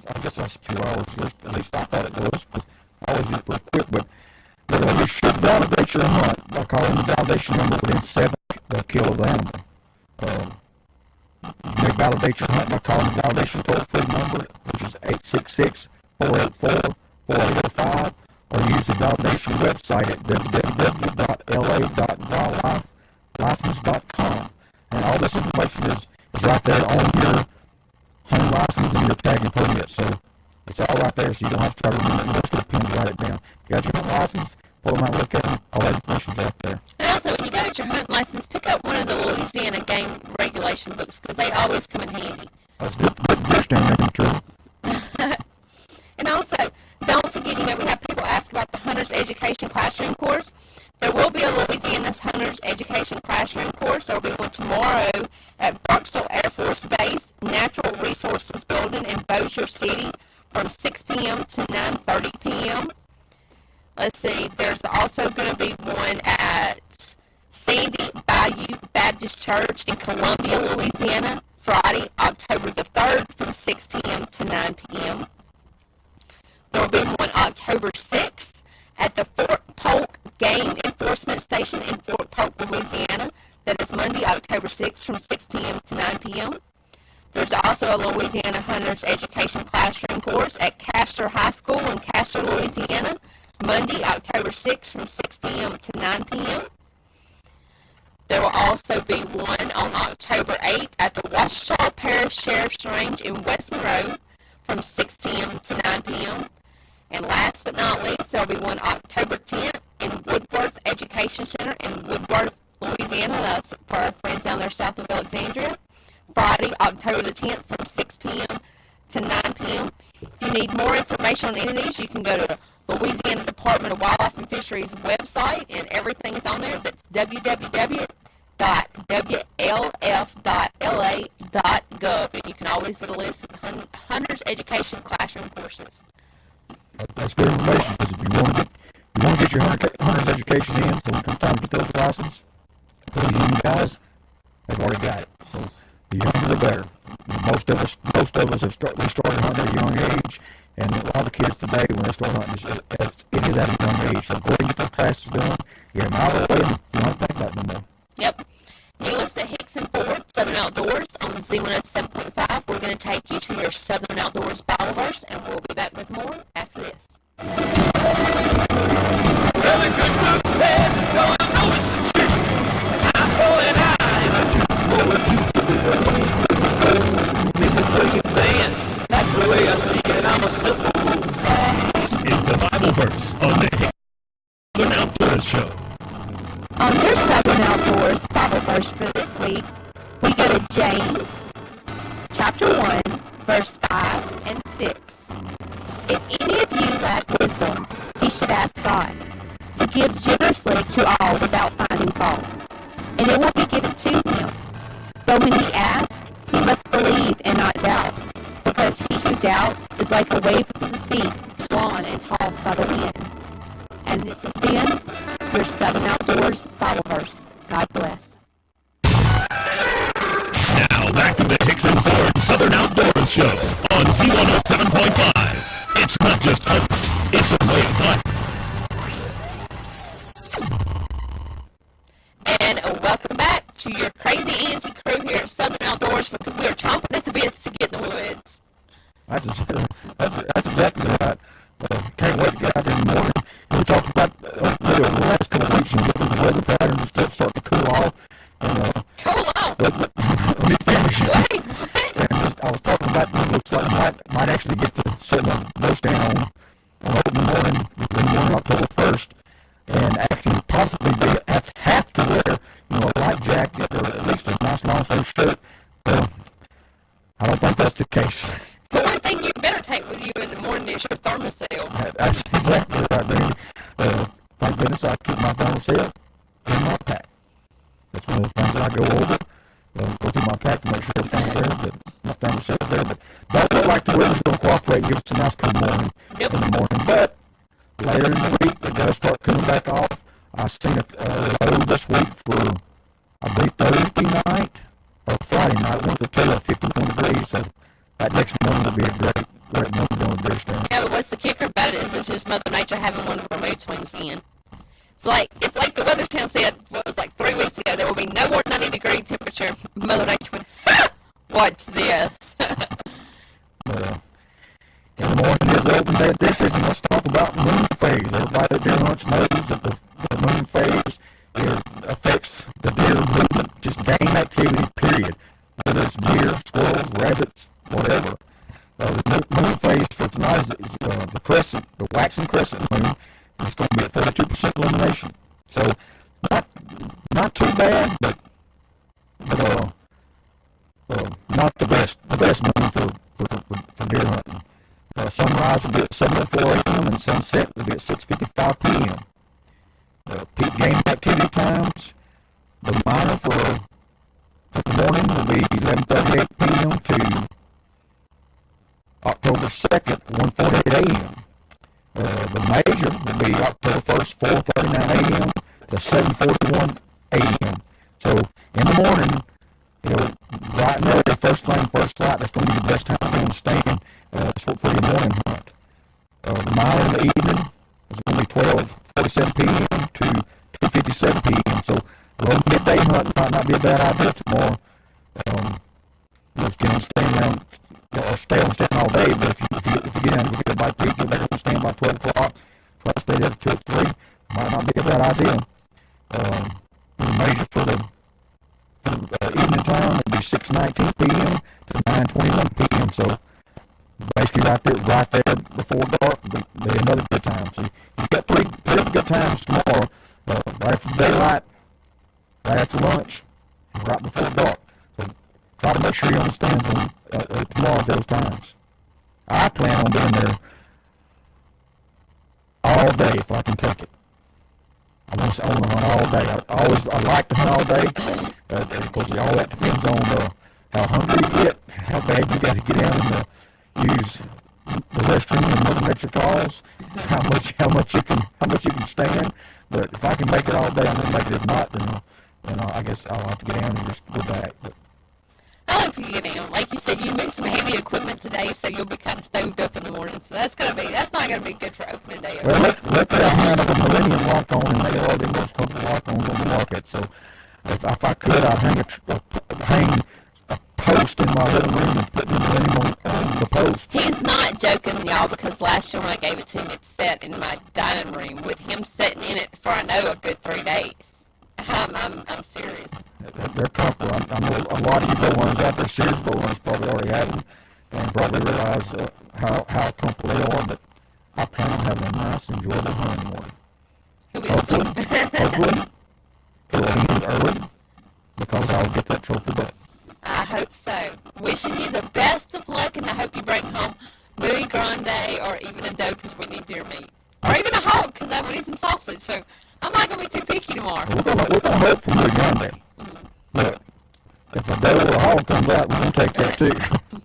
I guess that's 2 hours, at least I thought it was, because I always do pretty quick, but you should validate your hunt by calling the validation number within 7 kill of the animal. You may validate your hunt by calling the validation toll-free number, which is 866-484-4805, or use the validation website at www.la.wildlifelicense.com. And all this information is right there on your hunting license and your tagging permit. So it's all right there, so you don't have to try to remember. Most of the pins, write it down. You got your hunting license, pull them out, look at them, all that information Louisiana game regulation books because they always come in handy. That's good deer stand name, too. And also, don't forget, we have people ask about the Hunter's Education Classroom course. There will be a Louisiana's Hunter's Education Classroom course. There will be one tomorrow at Barksdale Air Force Base Natural Resources Building in Bossier City from 6 p.m. to 9:30 p.m. Let's see, there's also going to be one at Sandy Bayou Baptist Church in Columbia, Louisiana, Friday, October the 3rd from 6 p.m. to 9 p.m. There will be one October 6th at the Fort Polk Game Enforcement Station in Fort Polk, Louisiana. That is Monday, October 6th from 6 p.m. to 9 p.m. There's also a Louisiana Hunter's Education Classroom course at Castor High School in Castor, Louisiana, Monday, October 6th from 6 p.m. to 9 p.m. There will also be one on October 8th at the Ouachita Parish Sheriff's Range in West Monroe from 6 p.m. to 9 p.m. And last but not least, there will be one October 10th in Woodworth Education Center in Woodworth, Louisiana. That's for our friends down there south of Alexandria. Friday, October the 10th from 6 p.m. to 9 p.m. If you need more information on any of these, you can go to the Louisiana Department of Wildlife and Fisheries website, and everything is on there. That's www.wlf.la.gov, and you can always get a list of Hunter's Education Classroom courses. That's good information, because if you want to get your hunter's education in, so it's time to get those license, for these young guys, they've already got it. So the younger the better. Most of us we started hunting at a young age, and a lot of the kids today, when they start hunting, it is at a young age. So go ahead and get those classes done, get them out of the way, and you don't think about it no more. Yep. You listen to Hicks and Ford, Southern Outdoors on Z107.5. We're going to take you to your Southern Outdoors Bibleverse, and we'll be back with more after this. That's the way I see it. I'm a simple. This is the Bible verse on the Hicks Southern Outdoors Show. On your Southern Outdoors Bible verse for this week, we go to James chapter 1, verse 5 and 6. If any of you lack wisdom, he should ask God, who gives generously to all without finding fault, and it will be given to him. But when he asks, he must believe and not doubt, because he who doubts is like a wave of the sea, blown and tossed by the wind. And this has been your Southern Outdoors Bible verse. God bless. Now back to the Hicks and Ford Southern Outdoors Show on Z107.5. It's not just hunting, it's a way of life. And welcome back to your crazy auntie crew here at Southern Outdoors, because we are chomping at the bits to get in the woods. That's exactly right. Can't wait to get out there in the morning. And we talked about the last couple of weeks, and the weather patterns and stuff starting to cool off. And, Cool off. let me finish. Wait, what? And I was talking about it looks like might actually get to set my nose down on opening morning, October 1st, and actually possibly have to wear, a light jacket or at least a nice long sleeve shirt. I don't think that's the case. The one thing you better take with you in the morning is your thermocell. That's exactly right, baby. Thank goodness I keep my thermocell in my pack. That's one of the things that I go over. Go through my pack to make sure everything's there, but my thermocell's there. But don't look like the weather's going to cooperate and give us a nice cool morning in the morning. But later in the week, it does start cooling back off. I seen a low this week for, I believe, Thursday night or Friday night. It went to a total of 51 degrees, so that next morning will be a great morning down the beer stand. Yeah, but what's the kicker about it is it's just Mother Nature having one of her mood swings again. It's like the Weather Channel said, what was like 3 weeks ago, there will be no more 90-degree temperature. Mother Nature went, ha! Watch this. But in the morning is the open day edition, and let's talk about moon phase. Everybody that deer hunts knows that the moon phase affects the deer movement, just game activity, period. Whether it's deer, squirrels, rabbits, whatever. The moon phase for tonight is the crescent, the waxing crescent moon. It's going to be at 42% illumination. So not too bad, but but not the best known for deer hunting. Sunrise will be at 7:04 a.m. and sunset will be at 6:55 p.m. Peak game activity times. The minor for the morning will be 11:38 p.m. to October 2nd, 1:48 a.m. The major will be October 1st, 4:39 a.m. to 7:41 a.m. So in the morning, bright and early, first thing, first light, that's going to be the best time to understand for your morning hunt. The mile in the evening is going to be 12:47 p.m. to 2:57 p.m. So a little midday hunt might not be a bad idea tomorrow. You can understand around, or stay on stand all day, but if you get down to get a bite to eat, get back on stand by 12 o'clock, try to stay there till 3, might not be a bad idea. The measure for the evening time would be 6:19 p.m. to 9:21 p.m. So basically right there before dark would be another good time. So you've got three good times tomorrow, right after daylight, right after lunch, and right before dark. So try to make sure you understand tomorrow at those times. I plan on being there all day if I can take it. I want to hunt all day. I like to hunt all day, because all that depends on how hungry you get, how bad you got to get down and use the restroom and looking at your calls, how much you can stand. But if I can make it all day, I'm gonna make it. If not, then I guess I'll have to get down and just go back. But I like for you to get down. Like you said, you moved some heavy equipment today, so you'll be kind of stoved up in the morning. So that's not gonna be good for opening day. Well, let that hand up a Millennium lock on, and they are the most comfortable lock on the market. So if I could, I'd hang a post in my living room and put the Millennium on the post. He's not joking, y'all, because last year when I gave it to him, it sat in my dining room with him sitting in it for, I know, a good 3 days. I'm serious. They're comfortable. I know a lot of you bow hunters out there, serious bow hunters, probably already have them and probably realize how comfortable they are, but I plan on having a nice, enjoyable hunting morning. Hopefully, it'll end early because I'll get that trophy back. I hope so. Wishing you the best of luck, and I hope you bring home Muy Grande or even a doe because we need deer meat. Or even a hog because I would eat some sausage. So I'm not going to be too picky tomorrow. We're gonna hope for Muy Grande. But if a doe or a hog comes out, we're going to take that too.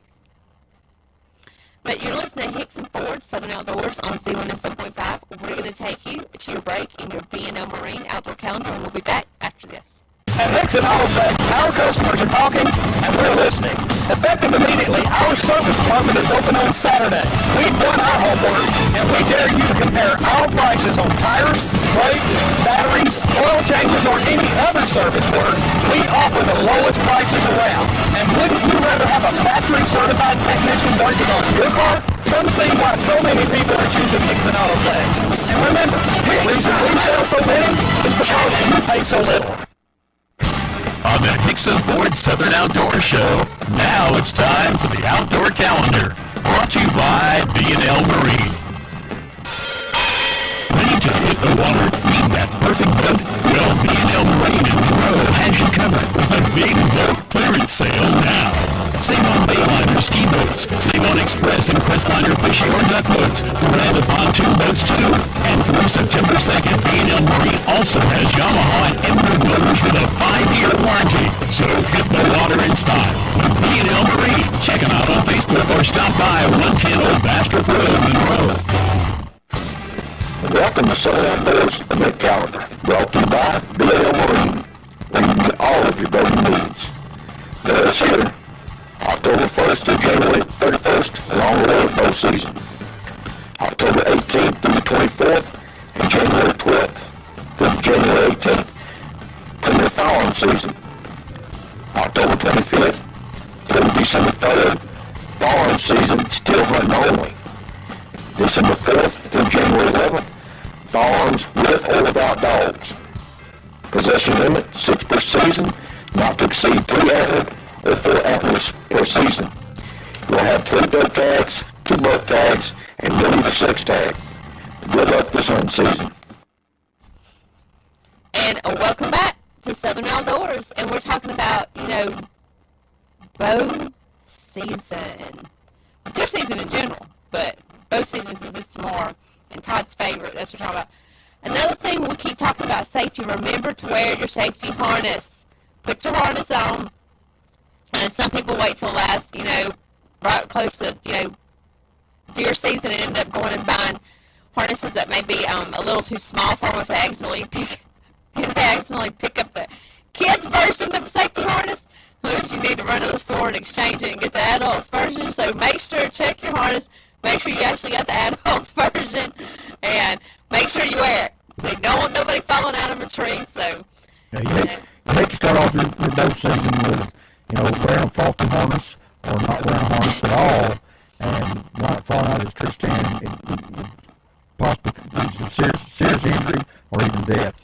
But you're listening to Hicks and Ford Southern Outdoors on Z107.5. We're going to take you to your break in your B&L Marine Outdoor Calendar, and we'll be back after this. At Hicks and Autoflex, our customers are talking, and we're listening. Effective immediately, our service department is open on Saturday. We've done our homework, and we dare you to compare our prices on tires, brakes, batteries, oil changes, or any other service work. We offer the lowest prices around. And wouldn't you rather have a factory-certified technician working on your car? Come see why so many people are choosing Hicks and Autoflex. And remember, the reason we sell so many is because you pay so little. On the Hicks and Ford Southern Outdoor Show, now it's time for the Outdoor Calendar, brought to you by B&L Marine. Ready to hit the water, need that perfect boat? Well, B&L Marine in Monroe has you covered with a big boat clearance sale now. Save on Bayliner ski boats, save on Express and Crestliner fishing or duck boats, Brand pontoon boats too. And through September 2nd, B&L Marine also has Yamaha and Emerald motors with a 5-year warranty. So hit the water in style with B&L Marine. Check them out on Facebook or stop by 110 Old Bastrop Road, Monroe. Welcome to Southern Outdoors Event Calendar, brought to you by B&L Marine, where you can get all of your boating needs. Let us here. October 1st through January 31st, long-awaited bow season. October 18th through the 24th, and January 12th through January 18th, premier firearm season. October 25th through December 3rd, firearm season, still hunting only. December 4th through January 11th, firearms with or without dogs. Possession limit, 6 per season, not to exceed 3 antlered or 4 antlers per season. You'll have 3 doe tags, 2 buck tags, and you'll need a 6 tag. Good luck this hunting season. And welcome back. to Southern Outdoors, and we're talking about, bow season. Deer season in general, but bow season is this tomorrow, and Todd's favorite, that's what we're talking about. Another thing, we keep talking about safety. Remember to wear your safety harness. Put your harness on. And some people wait till last, right close to, deer season and end up going and buying harnesses that may be a little too small for them if they accidentally pick up the kids' version of a safety harness. Which you need to run to the store and exchange it and get the adults version. So make sure to check your harness. Make sure you actually got the adults version, and make sure you wear it. We don't want nobody falling out of a tree. So Yeah, you hate to start off your bow season with, wearing a faulty harness or not wearing a harness at all and not falling out of his tree stand. It possibly leads to serious injury or even death.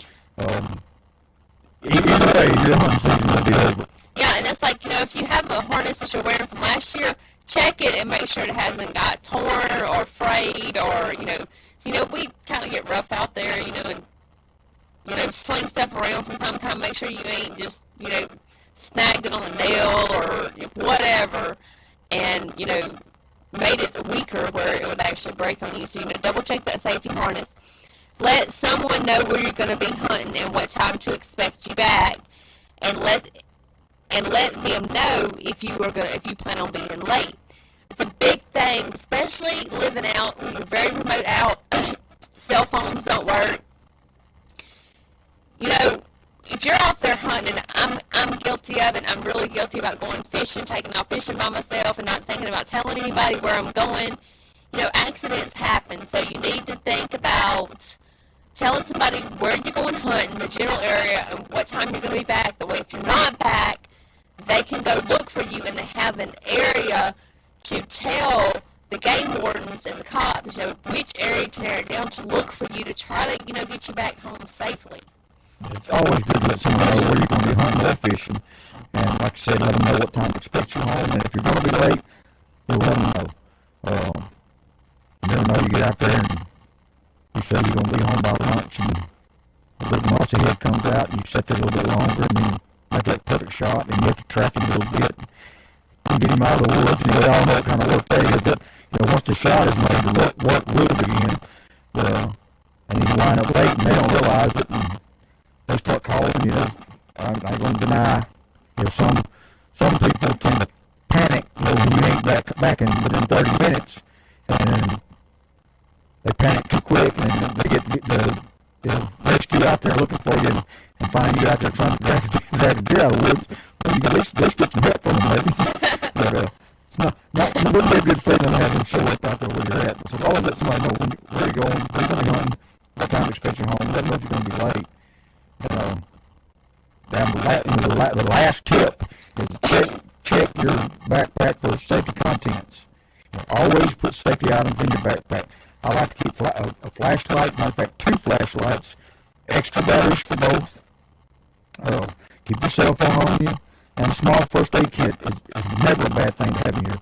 Either way, your hunting season will be over. yeah, and it's like, if you have a harness that you're wearing from last year, check it and make sure it hasn't got torn or frayed or, we kind of get rough out there, and sling stuff around from time to time. Make sure you ain't just, snagged it on a nail or whatever and, made it weaker where it would actually break on you. So, double check that safety harness. Let someone know where you're going to be hunting and what time to expect you back, and let them know if you plan on being late. It's a big thing, especially living out when you're very remote out. Cell phones don't work. If you're out there hunting, I'm guilty of it. I'm really guilty about going fishing, taking off fishing by myself, and not thinking about telling anybody where I'm going. Accidents happen, so you need to think about telling somebody where you're going hunting, the general area, and what time you're going to be back. That way, if you're not back, they can go look for you, and they have an area to tell the game wardens and the cops, which area to narrow down to look for you to try to, get you back home safely. It's always good to let someone know where you're going to be hunting or fishing. And like I said, let them know what time to expect you home. And if you're going to be late, you'll let them know. You never know, you get out there and you say you're going to be home by lunch, and the little mossy head comes out, and you sit there a little bit longer, and then make that perfect shot, and you have to track him a little bit and get him out of the woods. And we all know what kind of work that is, but once the shot is made, the work will begin. And you line up late, and they don't realize it, and they start calling. I'm going to deny. Some people tend to panic when you ain't back in within 30 minutes, and they panic too quick, and they get the rescue out there looking for you and find you out there trying to drag a deer out of the woods. Well, you can at least get some help from them, maybe. But it wouldn't be a good feeling to have them show up out there where you're at. So always let somebody know where you're going, where you're going to be hunting, what time to expect you home. Let them know if you're going to be late. The last tip is check your backpack for safety contents. Always put safety items in your backpack. I like to keep a flashlight, matter of fact, 2 flashlights, extra batteries for both. Keep your cell phone on you, and a small first aid kit is never a bad thing to have in your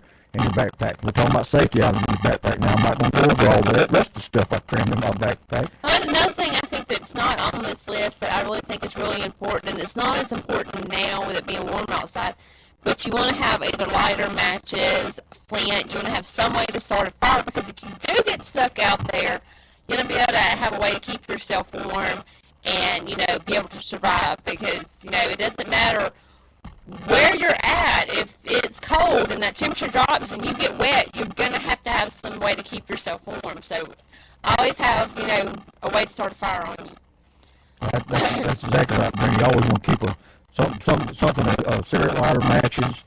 backpack. We're talking about safety items in your backpack now. I'm not going to go over all the rest of the stuff I crammed in my backpack. Another thing I think that's not on this list that I really think is really important, and it's not as important now with it being warm outside, but you want to have either lighter, matches, flint. You want to have some way to start a fire, because if you do get stuck out there, you're going to be able to have a way to keep yourself warm and, be able to survive, because, it doesn't matter where you're at. If it's cold and that temperature drops and you get wet, you're going to have some way to keep yourself warm. So always have, a way to start a fire on you. That's exactly right, Brenda. You always want to keep something, a cigarette lighter, matches,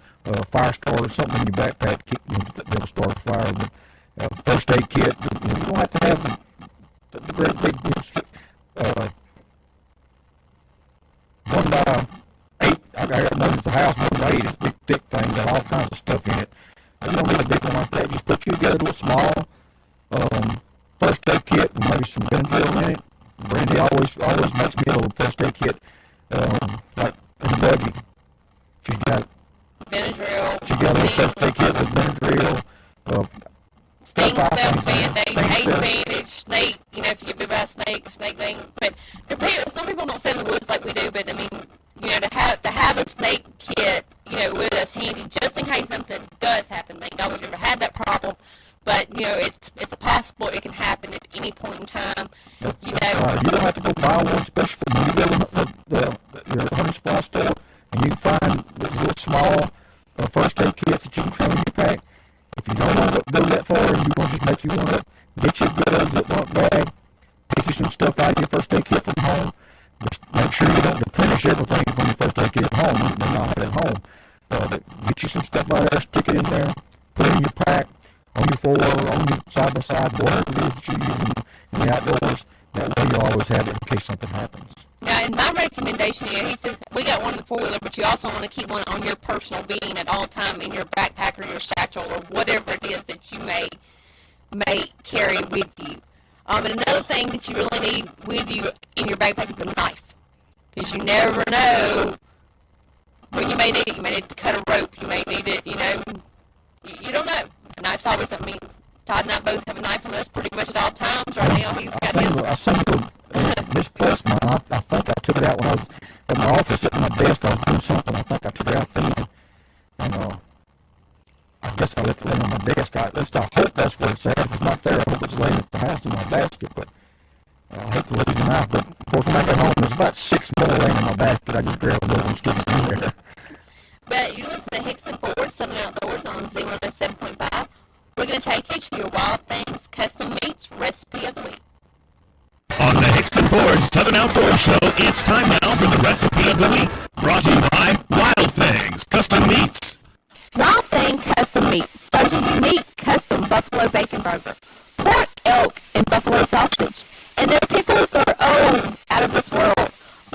fire starter, something in your backpack to be able to start a fire. But, first aid kit, you don't have to have the great big 1x8. I noticed the house 1x8 is big, thick thing, got all kinds of stuff in it. You don't need a big one like that. Just put you together a little small first aid kit and maybe some Benadryl in it. Brandy always makes me a little first aid kit, like in the buggy. She's got Benadryl. She got a little first aid kit with Benadryl. Sting stuff out stuff, things, Band-Aid, sting Ace stuff. bandage, snake, if you get bit by a snake thing. But some people don't stay in the woods like we do, but I mean, to have a snake kit, with us handy just in case something does happen. Thank God we've never had that problem. But, it's possible it can happen at any point in time. You don't have to go buy one, especially when you go to the hunting supply store and you can find the little small first aid kits that you can throw in your pack. If you don't want to go that far and you want to just make you one up, get you a good old Ziploc bag, pick you some stuff out of your first aid kit from home. Just make sure you don't replenish everything from your first aid kit at home. You may not have it at home. But get you some stuff out there, stick it in there, put it in your pack, on your floor, on your side-by-side, whatever it is that you're using in the outdoors. That way you always have it in case something happens. Now, and my recommendation is, he says, we got one in the four-wheeler, but you also want to keep one on your personal being at all time in your backpack or your satchel or whatever it is that you may carry with you. And another thing that you really need with you in your backpack is a knife, because you never know when you may need it. You may need to cut a rope. You may need it, you don't know. A knife's always something. Todd and I both have a knife on us pretty much at all times. Right now, he's got his. I seen it misplaced mine. I think I took it out when I was at my office at my desk. I was doing something. I think I took it out then. And I guess I left it laying on my desk. At least I hope that's where it's at. If it's not there, I hope it's laying at the house in my basket. But I hate to lose the knife. But of course, when I get home, there's about 6 more laying in my basket. I just grabbed one and stuck it in there. But you're listening to Hickson Ford Southern Outdoors on Z107.5. We're going to take you to your Wild Things Custom Meats Recipe of the Week. On the Hickson Ford Southern Outdoor Show, it's time now for the Recipe of the Week. Brought to you by Wild Things Custom Meats. Wild Thing Custom Meats serves a unique custom buffalo bacon burger, pork, elk, and buffalo sausage. And their pickles are, out of this world.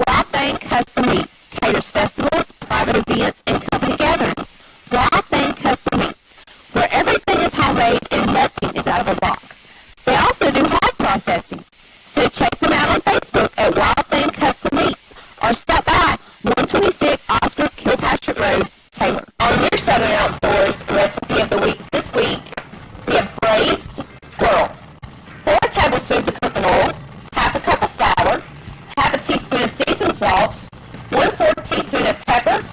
Wild Thing Custom Meats caters festivals, private events, and company gatherings. Wild Thing Custom Meats, where everything is homemade and nothing is out of a box. They also do hog processing, so check them out on Facebook at Wild Thing Custom Meats or stop by 126 Oscar Kilpatrick Road, Taylor. On your Southern Outdoors Recipe of the Week this week, we have braised squirrel, 4 tablespoons of cooking oil, half a cup of flour, half a teaspoon of seasoned salt, 1/4 teaspoon of pepper,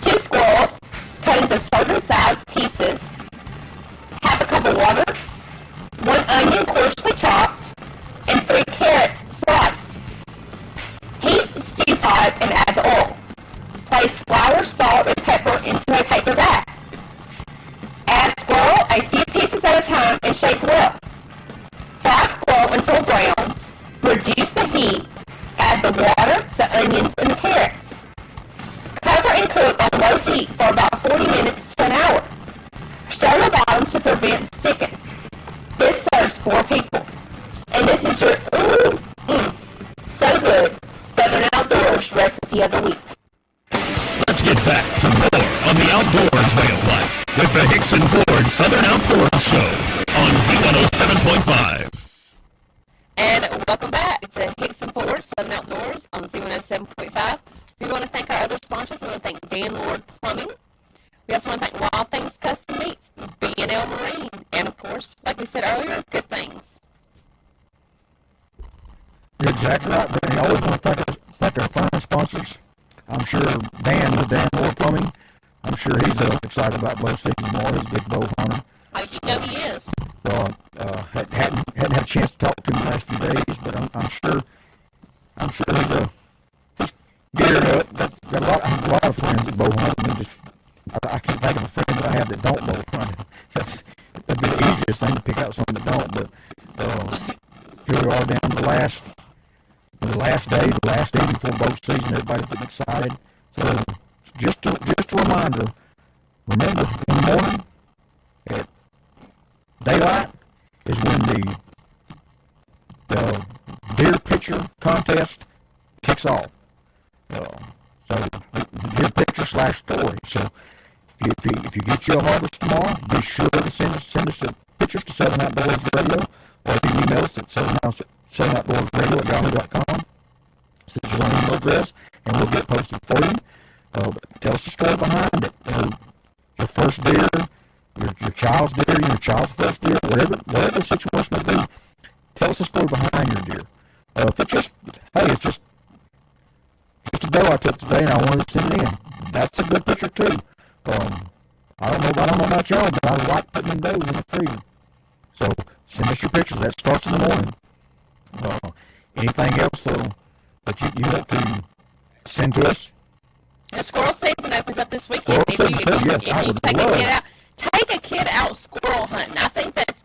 2 squirrels cut into serving-sized pieces, half a cup of water, 1 onion coarsely chopped, and 3 carrots sliced. Heat the stew pot and add the oil. Place flour, salt, and pepper into a paper bag. Add squirrel a few pieces at a time and shake well. Fry squirrel until brown. Reduce the heat. Add the water, the onions, and the carrots. Cover and cook on low heat for about 40 minutes to an hour. Stir the bottom to prevent sticking. This serves 4 people. And this is your so good Southern Outdoors Recipe of the Week. Let's get back to more on the outdoors way of life with the Hickson Ford Southern Outdoors Show on Z107.5. And welcome back to Hickson Ford Southern Outdoors on Z107.5. We want to thank our other sponsors. We want to thank Dan Lord Plumbing. We also want to thank Wild Things Custom Meats, B&L Marine, and of course, like we said earlier, Good Things. You're exactly right, but I always want to thank our fine sponsors. I'm sure Dan with Dan Moore Plumbing, I'm sure he's excited about bow season more. He's a big bow hunter. Oh, you know he is. Hadn't had a chance to talk to him the last few days, but I'm sure he's geared up. Got a lot of friends that bow hunt. I can't think of a friend that I have that don't bow hunt. That'd be the easiest thing to pick out someone that don't. But here we are down to the last day, the last day before bow season. Everybody's getting excited. So just a reminder. Remember, in the morning at daylight is when the deer picture contest kicks off. So deer picture / story. So if you get your harvest tomorrow, be sure to send us the pictures to Southern Outdoors Radio, or you can email us at southernoutdoorsradio@yahoo.com. Send your email address, and we'll get it posted for you. Tell us the story behind it. Your first deer, your child's deer, your child's first deer, whatever the situation may be, tell us the story behind your deer. If it's just, hey, it's just a doe I took today and I wanted to send it in. That's a good picture too. I don't know about y'all, but I like putting in does in the freezer. So send us your pictures. That starts in the morning. Anything else that you want to send to us? The squirrel season opens up this weekend. If you take a kid out squirrel hunting, I think that's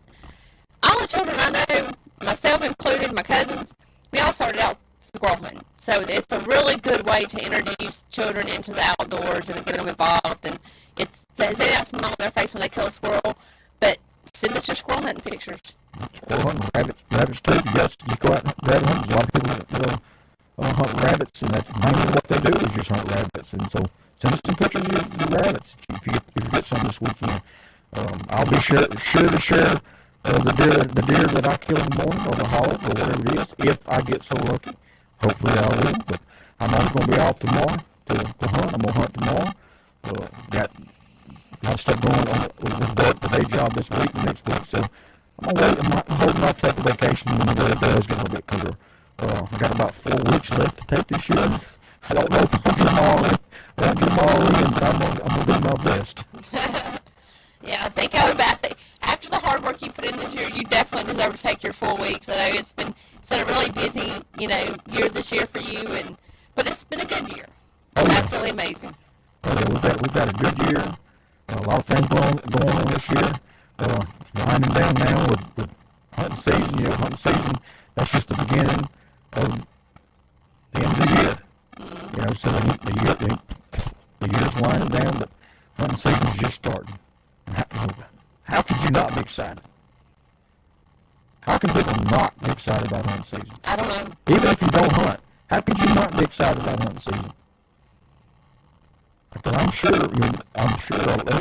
all the children I know, myself included, my cousins, we all started out squirrel hunting. So it's a really good way to introduce children into the outdoors and get them involved. And it says they have a smile on their face when they kill a squirrel, but send us your squirrel hunting pictures. Squirrel hunting, rabbits too. You go out and rabbit hunt. A lot of people hunt rabbits, and that's mainly what they do is just hunt rabbits. And so send us some pictures of your rabbits if you get some this weekend. I'll be sure to share the deer that I kill in the morning, or the hog, or whatever it is, if I get so lucky. Hopefully I will, but I'm only going to be off tomorrow to hunt. I'm going to hunt tomorrow. Got a lot of stuff going on with work, the day job this week and next week, so I'm going to wait. I'm holding off to take a vacation when the weather does get a little bit cooler. I got about 4 weeks left to take this year. I don't know if I'll get them all in. I won't get them all in, but I'm going to do my best. Yeah, think about it. After the hard work you put in this year, you definitely deserve to take your 4 weeks. I know it's been a really busy, year this year for you, but it's been a good year. Absolutely amazing. We've got a good year. A lot of things going on this year. Winding down now with hunting season. Hunting season, that's just the beginning of the end of the year. So the year's winding down, but hunting season's just starting. How could you not be excited? How can people not be excited about hunting season? I don't know. Even if you don't hunt, how could you not be excited about hunting season? Because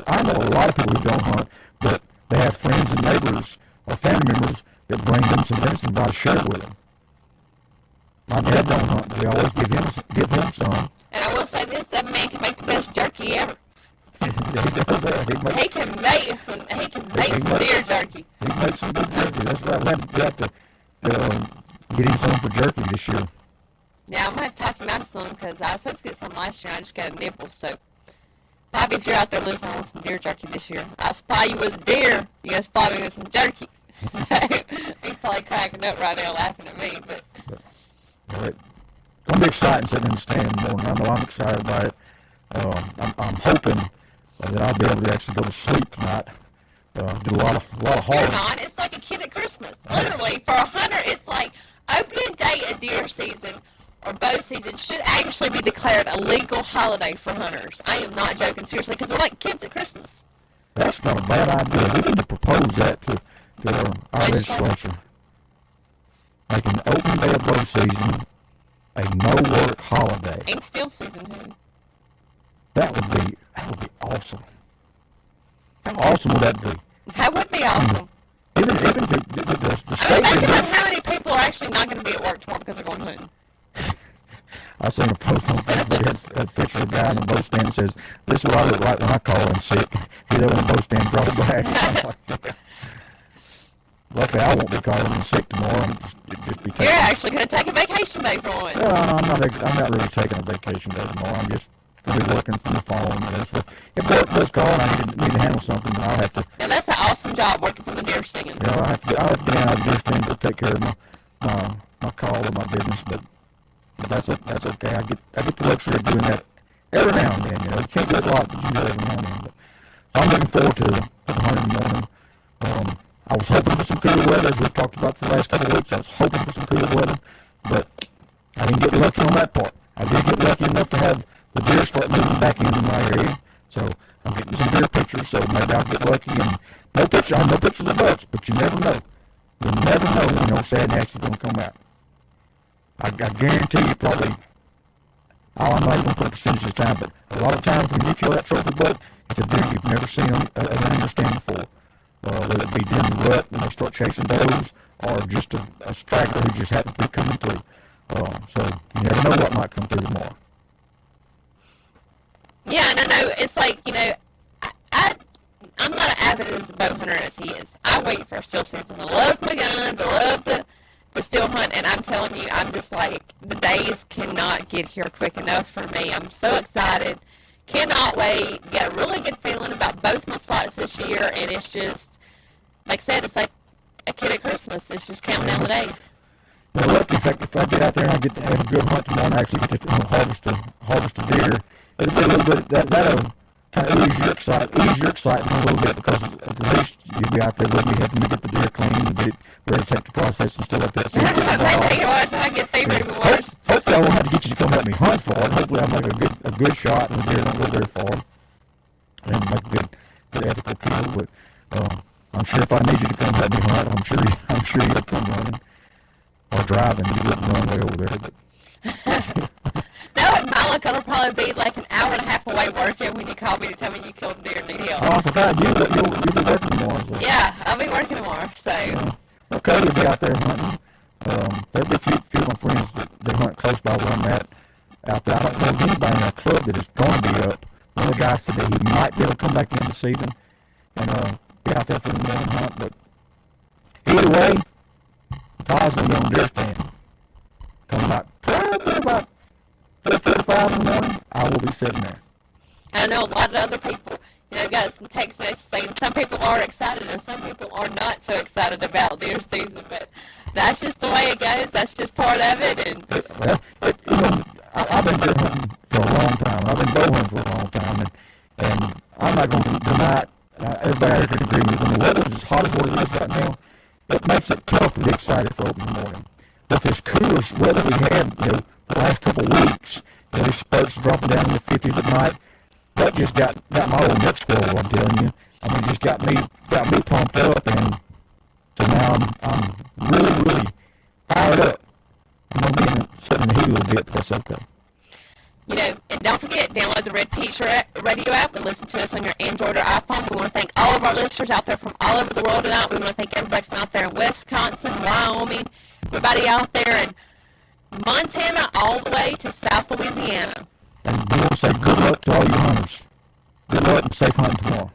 I know a lot of people who don't hunt, but they have friends and neighbors or family members that bring them some venison by to share with them. My dad don't hunt, but we always give him some. And I will say this, that man can make the best jerky ever. He does that. He can make some deer jerky. He makes some good jerky. That's right. We have to get him some for jerky this year. Yeah, I'm going to have to talk him out of some because I was supposed to get some last year. I just got a nibble. So, Bobby, if you're out there listening, I want some deer jerky this year. I'll supply you with a deer. You got to supply me with some jerky. He's probably cracking up right now laughing at me. But it's going to be exciting sitting in the stand in the morning. I know I'm excited about it. I'm hoping that I'll be able to actually go to sleep tonight. Do a lot of hard. You're not. It's like a kid at Christmas. Literally, for a hunter, it's like opening day of deer season or bow season should actually be declared a legal holiday for hunters. I am not joking seriously because we're like kids at Christmas. That's not a bad idea. We need to propose that to our legislature. Make an open day of bow season a no-work holiday. And still season too. That would be awesome. How awesome would that be? That would be awesome. Even if the state... think about how many people are actually not going to be at work tomorrow because they're going hunting. I seen a post on Facebook, a picture of a guy in a bow stand that says, "This is what I look like when I call in sick." He's there in a bow stand, draw back. Luckily, I won't be calling in sick tomorrow. I'm just be taking... You're actually going to take a vacation day for once. Well, I'm not really taking a vacation day tomorrow. I'm just going to be working from the phone. So if work does call and I need to handle something, then I'll have to... Now, that's an awesome job working from the deer stand. I'll have to get out of the deer stand to take care of my call or my business, but that's okay. I get the luxury of doing that every now and then. You can't do it a lot, but you do it every now and then. But, so I'm looking forward to the hunting in the morning. I was hoping for some cooler weather, as we've talked about for the last couple of weeks. I was hoping for some cooler weather, but I didn't get lucky on that part. I did get lucky enough to have the deer start moving back into my area, so I'm getting some deer pictures, so maybe I'll get lucky. And no pictures of bucks, but you never know. You never know when Sad Natch is going to come out. I guarantee you probably, I'm not even going to put a percentage of time, but a lot of times when you kill that trophy buck, it's a deer you've never seen around your stand before. Whether it be during the rut when they start chasing does, or just a straggler who just happens to be coming through. So you never know what might come through tomorrow. Yeah, and I know it's like, I'm not an avid as a bow hunter as he is. I wait for still season. I love my guns. I love to still hunt, and I'm telling you, I'm just like, the days cannot get here quick enough for me. I'm so excited. Cannot wait. Got a really good feeling about both my spots this year, and it's just, like I said, it's like a kid at Christmas. It's just counting down the days. Well, look, if I get out there and I get to have a good hunt tomorrow and actually get to harvest a deer, it'll be a little bit, that'll kind of ease your excitement a little bit, because at least you'll be out there with me helping me get the deer clean and get it ready to take the process and stuff like that. So I get favorite worse. Hopefully I won't have to get you to come help me hunt for it. Hopefully I'll make a good shot and the deer don't go very far and make a good ethical kill. But I'm sure if I need you to come help me hunt, I'm sure you'll come running or driving. You wouldn't run way over there. But No, at my luck, it'll probably be like an hour and a half away working when you call me to tell me you killed a deer in the hill. oh, I forgot you'll be working tomorrow. So. Yeah, I'll be working tomorrow, so. Okay, you'll be out there hunting. There'll be a few of my friends that hunt close by where I'm at out there. I don't know of anybody in our club that is going to be up. One of the guys said that he might be able to come back in this evening and be out there for the morning hunt. But either way, Todd's going to be on deer stand. Come probably about 4:45 in the morning, I will be sitting there. I know a lot of other people, got some text messages saying some people are excited and some people are not so excited about deer season, but that's just the way it goes. That's just part of it. And I've been deer hunting for a long time. I've been bow hunting for a long time, and I'm not going to deny it. Everybody out here can agree with me. When the weather's as hot as what it is right now, it makes it tough to be excited for opening morning. With this coolest weather we had, for the last couple of weeks, these spurts dropping down in the 50s at night, that just got my old neck squirrel, I'm telling you. I mean, just got me pumped up, and so now I'm really, really fired up. I'm going to be sitting in the heat a little bit, but that's okay. And don't forget, download the Red Peach Radio app and listen to us on your Android or iPhone. We want to thank all of our listeners out there from all over the world tonight. We want to thank everybody from out there in Wisconsin, Wyoming, everybody out there in Montana, all the way to South Louisiana. And we want to say good luck to all you hunters. Good luck and safe hunting tomorrow.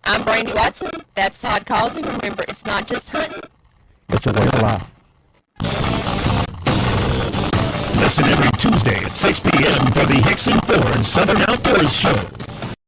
I'm Brandy Watson. That's Todd Causey. Remember, it's not just hunting. It's a way of life. Listen every Tuesday at 6 p.m. for the Hickson Ford Southern Outdoors Show.